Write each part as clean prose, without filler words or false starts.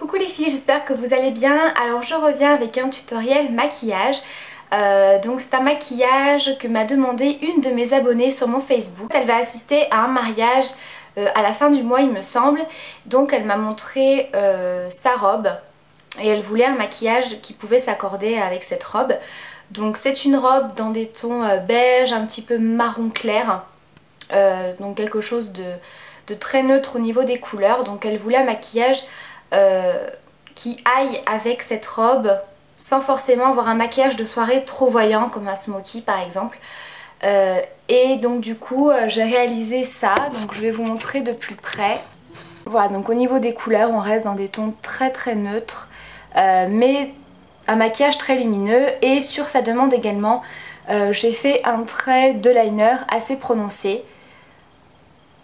Coucou les filles, j'espère que vous allez bien. Alors je reviens avec un tutoriel maquillage. Donc c'est un maquillage que m'a demandé une de mes abonnées sur mon Facebook. Elle va assister à un mariage à la fin du mois il me semble. Donc elle m'a montré sa robe et elle voulait un maquillage qui pouvait s'accorder avec cette robe. Donc c'est une robe dans des tons beige, un petit peu marron clair. Donc quelque chose de très neutre au niveau des couleurs. Donc elle voulait un maquillage qui aille avec cette robe sans forcément avoir un maquillage de soirée trop voyant comme un smoky par exemple. Et donc du coup j'ai réalisé ça, donc je vais vous montrer de plus près. Voilà, donc au niveau des couleurs on reste dans des tons très neutres mais un maquillage très lumineux, et sur sa demande également j'ai fait un trait de liner assez prononcé.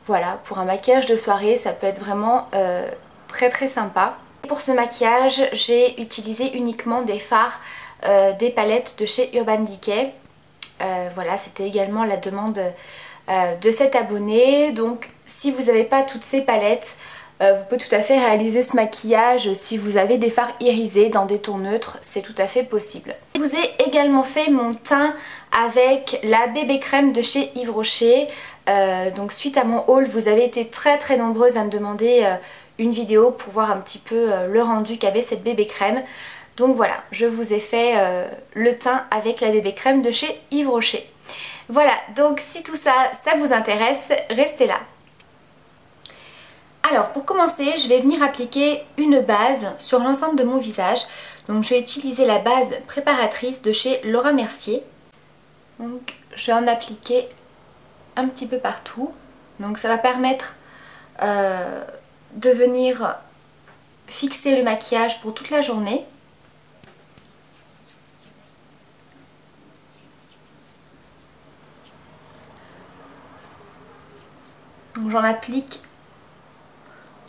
Voilà, pour un maquillage de soirée ça peut être vraiment très sympa. Pour ce maquillage j'ai utilisé uniquement des fards des palettes de chez Urban Decay. Voilà, c'était également la demande de cet abonné. Donc si vous n'avez pas toutes ces palettes, vous pouvez tout à fait réaliser ce maquillage si vous avez des fards irisés dans des tons neutres, c'est tout à fait possible. Je vous ai également fait mon teint avec la bébé crème de chez Yves Rocher. Donc suite à mon haul, vous avez été très nombreuses à me demander une vidéo pour voir un petit peu le rendu qu'avait cette bébé crème. Donc voilà, je vous ai fait le teint avec la bébé crème de chez Yves Rocher. Voilà, donc si tout ça, ça vous intéresse, restez là. Alors pour commencer, je vais venir appliquer une base sur l'ensemble de mon visage. Donc je vais utiliser la base préparatrice de chez Laura Mercier. Donc je vais en appliquer un petit peu partout. Donc ça va permettre de venir fixer le maquillage pour toute la journée. Donc j'en applique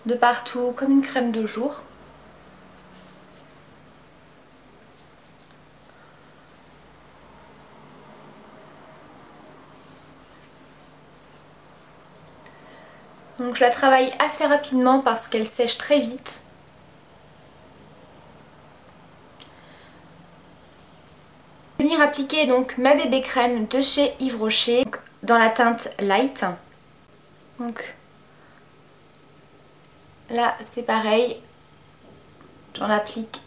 de partout comme une crème de jour. Donc je la travaille assez rapidement parce qu'elle sèche très vite. Je vais venir appliquer donc ma bébé crème de chez Yves Rocher dans la teinte light. Donc là c'est pareil, j'en applique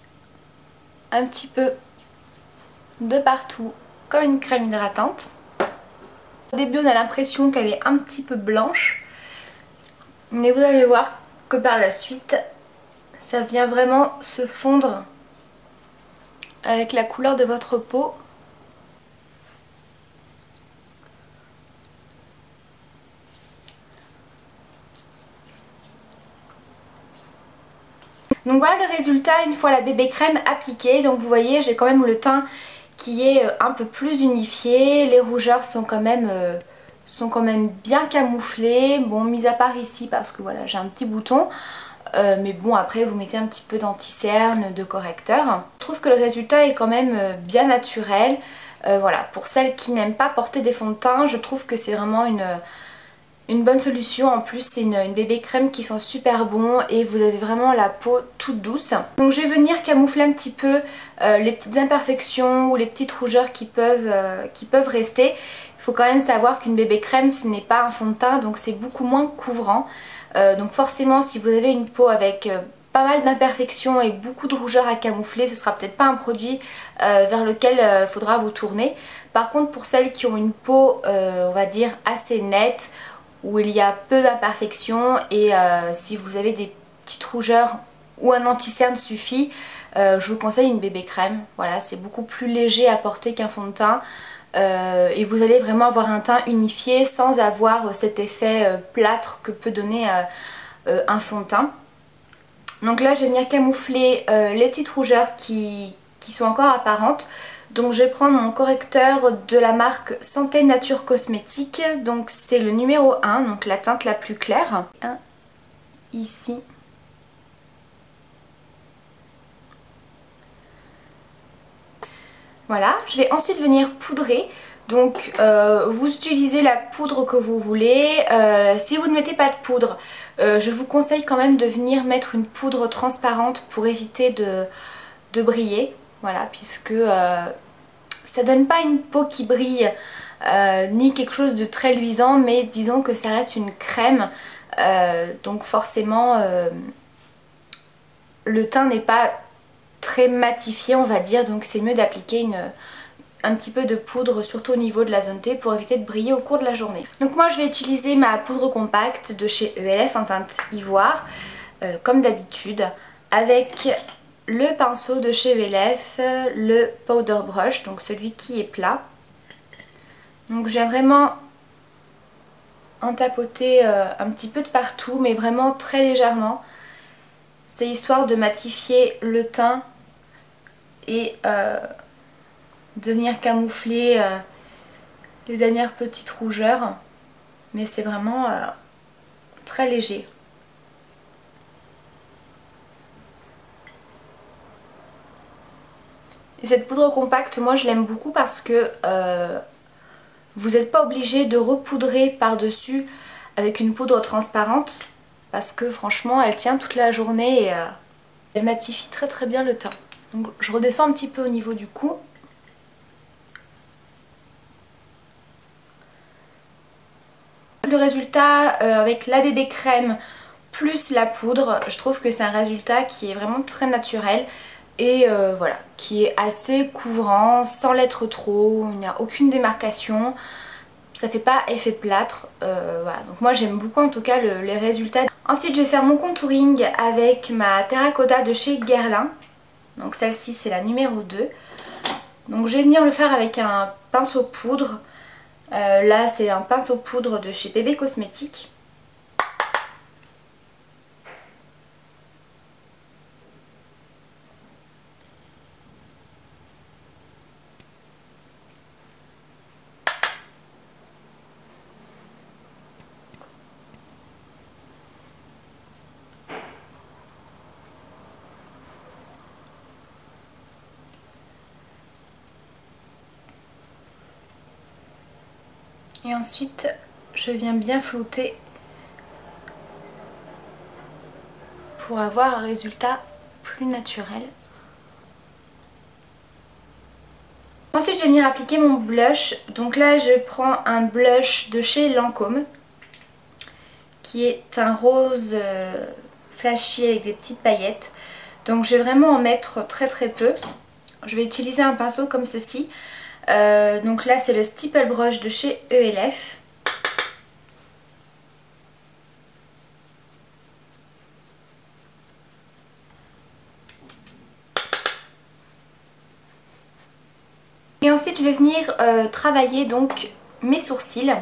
un petit peu de partout comme une crème hydratante. Au début on a l'impression qu'elle est un petit peu blanche, mais vous allez voir que par la suite ça vient vraiment se fondre avec la couleur de votre peau. Donc voilà le résultat une fois la bébé crème appliquée. Donc vous voyez, j'ai quand même le teint qui est un peu plus unifié. Les rougeurs sont quand même bien camouflées. Bon, mis à part ici parce que voilà, j'ai un petit bouton. Mais bon, après vous mettez un petit peu d'anti-cerne, de correcteur. Je trouve que le résultat est quand même bien naturel. Voilà, pour celles qui n'aiment pas porter des fonds de teint, je trouve que c'est vraiment une bonne solution. En plus c'est une bébé crème qui sent super bon et vous avez vraiment la peau toute douce. Donc je vais venir camoufler un petit peu les petites imperfections ou les petites rougeurs qui peuvent rester. Il faut quand même savoir qu'une bébé crème ce n'est pas un fond de teint, donc c'est beaucoup moins couvrant. Donc forcément si vous avez une peau avec pas mal d'imperfections et beaucoup de rougeurs à camoufler, ce sera peut-être pas un produit vers lequel il faudra vous tourner. Par contre pour celles qui ont une peau on va dire assez nette, où il y a peu d'imperfections et si vous avez des petites rougeurs ou un anti-cerne suffit, je vous conseille une bébé crème. Voilà, c'est beaucoup plus léger à porter qu'un fond de teint et vous allez vraiment avoir un teint unifié sans avoir cet effet plâtre que peut donner un fond de teint. Donc là je vais venir camoufler les petites rougeurs qui sont encore apparentes. Donc je vais prendre mon correcteur de la marque Santé Nature Cosmétique. Donc c'est le numéro 1, donc la teinte la plus claire. Ici. Voilà, je vais ensuite venir poudrer Donc vous utilisez la poudre que vous voulez. Si vous ne mettez pas de poudre, je vous conseille quand même de venir mettre une poudre transparente pour éviter de briller. Voilà, puisque ça donne pas une peau qui brille ni quelque chose de très luisant, mais disons que ça reste une crème. Donc forcément le teint n'est pas très matifié, on va dire, donc c'est mieux d'appliquer un petit peu de poudre, surtout au niveau de la zone T, pour éviter de briller au cours de la journée. Donc moi je vais utiliser ma poudre compacte de chez ELF en teinte ivoire, comme d'habitude, avec le pinceau de chez ELF, le powder brush, donc celui qui est plat. Donc je viens vraiment en tapoter un petit peu de partout, mais vraiment très légèrement. C'est histoire de matifier le teint et de venir camoufler les dernières petites rougeurs, mais c'est vraiment très léger. Et cette poudre compacte, moi je l'aime beaucoup parce que vous n'êtes pas obligé de repoudrer par-dessus avec une poudre transparente, parce que franchement elle tient toute la journée et elle matifie très très bien le teint. Donc je redescends un petit peu au niveau du cou. Le résultat avec la bébé crème plus la poudre, je trouve que c'est un résultat qui est vraiment très naturel et voilà, qui est assez couvrant sans l'être trop, il n'y a aucune démarcation, ça fait pas effet plâtre, voilà. Donc moi j'aime beaucoup en tout cas les résultats. Ensuite je vais faire mon contouring avec ma terracotta de chez Guerlain, donc celle-ci c'est la numéro 2. Donc je vais venir le faire avec un pinceau poudre. Là c'est un pinceau poudre de chez Bébé Cosmétiques. Et ensuite je viens bien flouter pour avoir un résultat plus naturel. Ensuite je vais venir appliquer mon blush. Donc là je prends un blush de chez Lancôme qui est un rose flashy avec des petites paillettes. Donc je vais vraiment en mettre très très peu. Je vais utiliser un pinceau comme ceci. Donc là c'est le Stipple Brush de chez ELF. Et ensuite je vais venir travailler donc mes sourcils.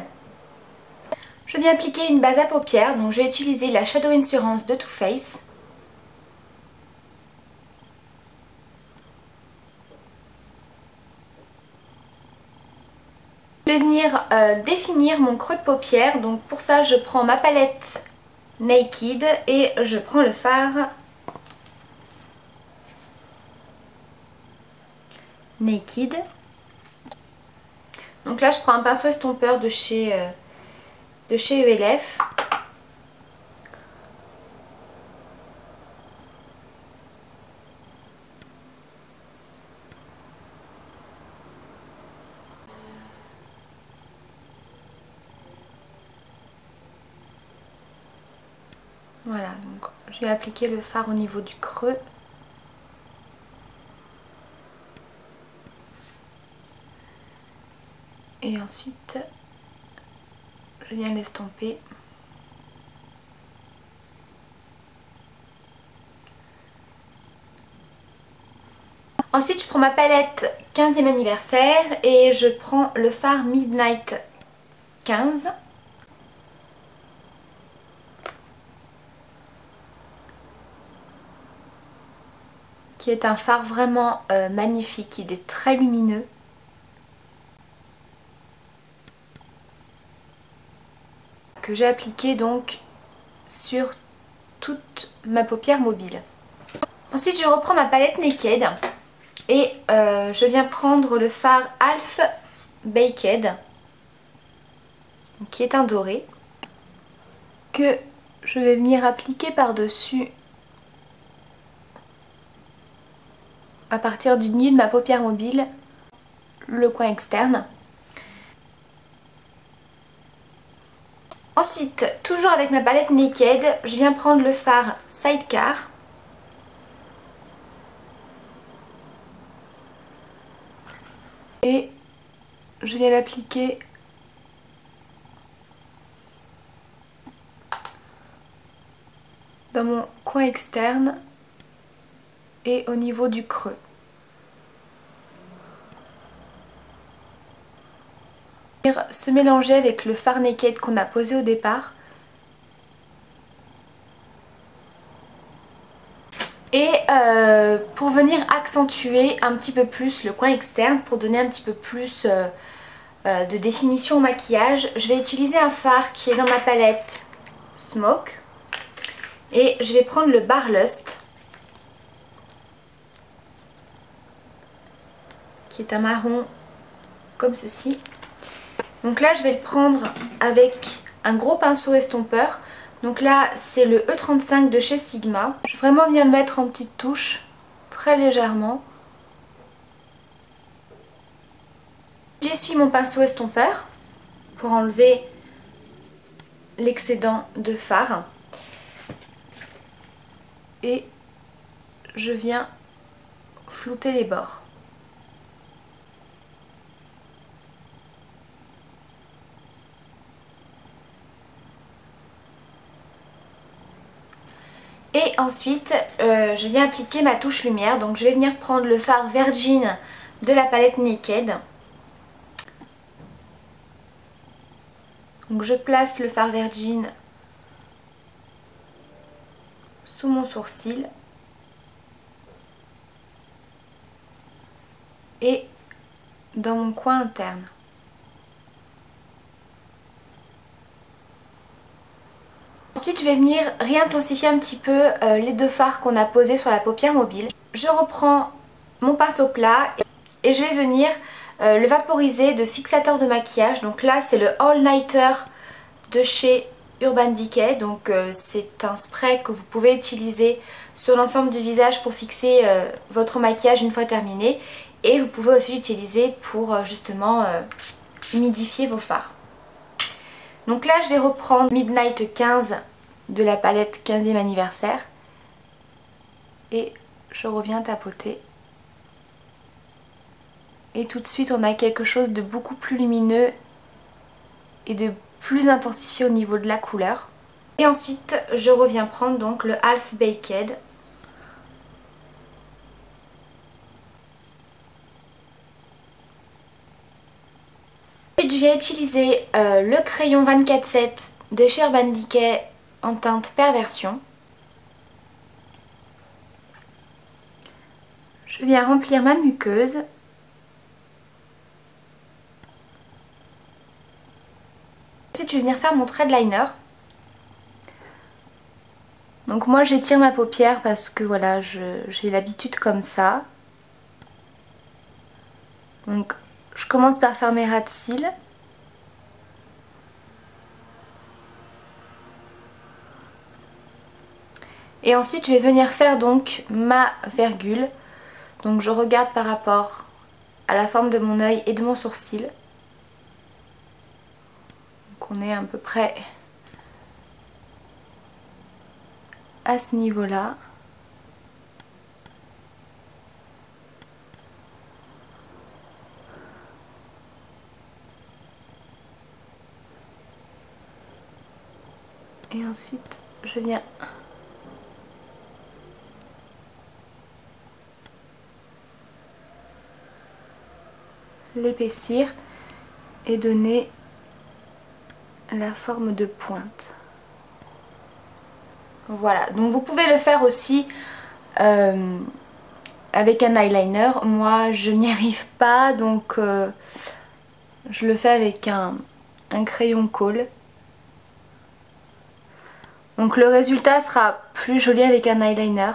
Je viens appliquer une base à paupières, donc je vais utiliser la Shadow Insurance de Too Faced. Je vais venir définir mon creux de paupière, donc pour ça je prends ma palette Naked et je prends le fard Naked. Donc là je prends un pinceau estompeur de chez ELF. Voilà, donc je vais appliquer le fard au niveau du creux. Et ensuite, je viens l'estomper. Ensuite, je prends ma palette 15e anniversaire et je prends le fard Midnight 15. Qui est un fard vraiment magnifique, il est très lumineux. Que j'ai appliqué donc sur toute ma paupière mobile. Ensuite je reprends ma palette Naked et je viens prendre le fard Alph Baked, qui est un doré, que je vais venir appliquer par-dessus à partir du milieu de ma paupière mobile, le coin externe. Ensuite, toujours avec ma palette Naked, je viens prendre le fard Sidecar. Et je viens l'appliquer dans mon coin externe et au niveau du creux. Se mélanger avec le fard Naked qu'on a posé au départ. Et pour venir accentuer un petit peu plus le coin externe, pour donner un petit peu plus de définition au maquillage, je vais utiliser un fard qui est dans ma palette Smoke. Et je vais prendre le Barlust, qui est un marron comme ceci. Donc là je vais le prendre avec un gros pinceau estompeur. Donc là c'est le E35 de chez Sigma. Je vais vraiment venir le mettre en petites touches, très légèrement. J'essuie mon pinceau estompeur pour enlever l'excédent de fard. Et je viens flouter les bords. Et ensuite, je viens appliquer ma touche lumière. Donc je vais venir prendre le fard Virgin de la palette Naked. Donc je place le fard Virgin sous mon sourcil. Et dans mon coin interne. Ensuite, je vais venir réintensifier un petit peu les deux fards qu'on a posés sur la paupière mobile. Je reprends mon pinceau plat et je vais venir le vaporiser de fixateur de maquillage. Donc là, c'est le All Nighter de chez Urban Decay. Donc c'est un spray que vous pouvez utiliser sur l'ensemble du visage pour fixer votre maquillage une fois terminé. Et vous pouvez aussi l'utiliser pour justement humidifier vos fards. Donc là, je vais reprendre Midnight 15 de la palette 15e anniversaire. Et je reviens tapoter. Et tout de suite, on a quelque chose de beaucoup plus lumineux et de plus intensifié au niveau de la couleur. Et ensuite, je reviens prendre donc le Half Baked. Ensuite, je viens utiliser le crayon 24/7 de chez Urban Decay en teinte Perversion. Je viens remplir ma muqueuse. Ensuite, je vais venir faire mon thread liner. Donc moi, j'étire ma paupière parce que voilà, j'ai l'habitude comme ça. Donc je commence par faire mes ras de cils. Et ensuite je vais venir faire donc ma virgule. Donc je regarde par rapport à la forme de mon œil et de mon sourcil. Donc on est à peu près à ce niveau-là. Et ensuite je viens l'épaissir et donner la forme de pointe. Voilà, donc vous pouvez le faire aussi avec un eyeliner. Moi je n'y arrive pas, donc je le fais avec un crayon colle. Donc le résultat sera plus joli avec un eyeliner.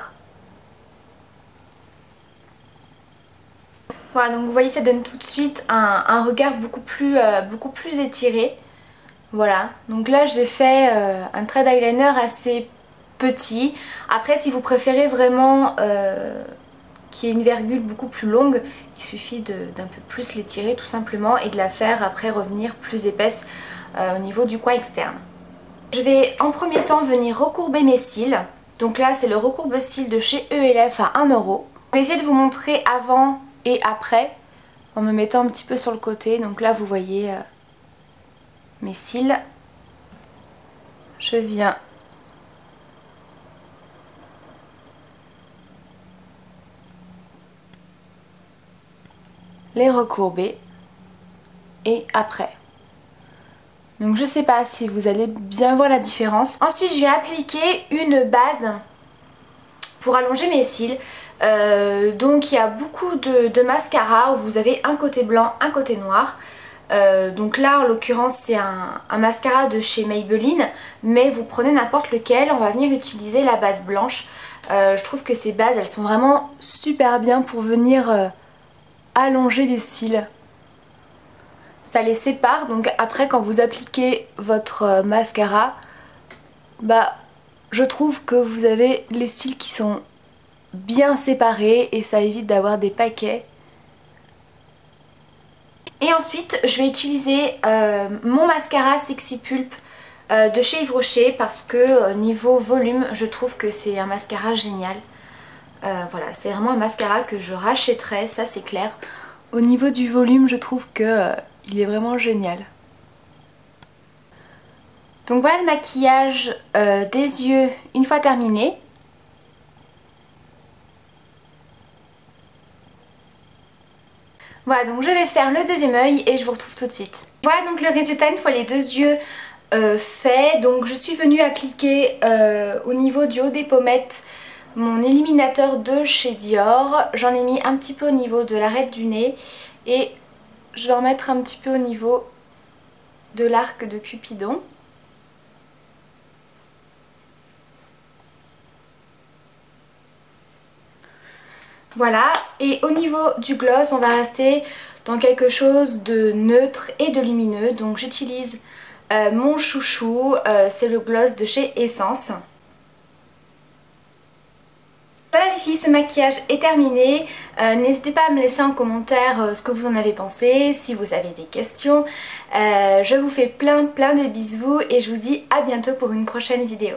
Voilà, donc vous voyez, ça donne tout de suite un regard beaucoup plus étiré. Voilà, donc là j'ai fait un trait d'eyeliner assez petit. Après, si vous préférez vraiment qu'il y ait une virgule beaucoup plus longue, il suffit d'un peu plus l'étirer tout simplement et de la faire après revenir plus épaisse au niveau du coin externe. Je vais en premier temps venir recourber mes cils. Donc là c'est le recourbe-cils de chez ELF à 1 €. Je vais essayer de vous montrer avant et après en me mettant un petit peu sur le côté. Donc là vous voyez mes cils. Je viens les recourber et après. Donc je sais pas si vous allez bien voir la différence. Ensuite je vais appliquer une base pour allonger mes cils. Donc il y a beaucoup de mascara où vous avez un côté blanc, un côté noir. Donc là en l'occurrence c'est un mascara de chez Maybelline, mais vous prenez n'importe lequel, on va venir utiliser la base blanche. Je trouve que ces bases elles sont vraiment super bien pour venir allonger les cils. Ça les sépare, donc après quand vous appliquez votre mascara, bah je trouve que vous avez les cils qui sont bien séparés et ça évite d'avoir des paquets. Et ensuite je vais utiliser mon mascara Sexy Pulp de chez Yves Rocher parce que niveau volume je trouve que c'est un mascara génial. Voilà, c'est vraiment un mascara que je rachèterais, ça c'est clair. Au niveau du volume je trouve que il est vraiment génial. Donc voilà le maquillage des yeux une fois terminé. Voilà, donc je vais faire le deuxième œil et je vous retrouve tout de suite. Voilà donc le résultat une fois les deux yeux faits. Donc je suis venue appliquer au niveau du haut des pommettes mon illuminateur de chez Dior. J'en ai mis un petit peu au niveau de l'arête du nez et je vais en mettre un petit peu au niveau de l'arc de Cupidon. Voilà, et au niveau du gloss on va rester dans quelque chose de neutre et de lumineux. Donc j'utilise mon chouchou, c'est le gloss de chez Essence. Voilà les filles, ce maquillage est terminé. N'hésitez pas à me laisser en commentaire ce que vous en avez pensé, si vous avez des questions. Je vous fais plein de bisous et je vous dis à bientôt pour une prochaine vidéo.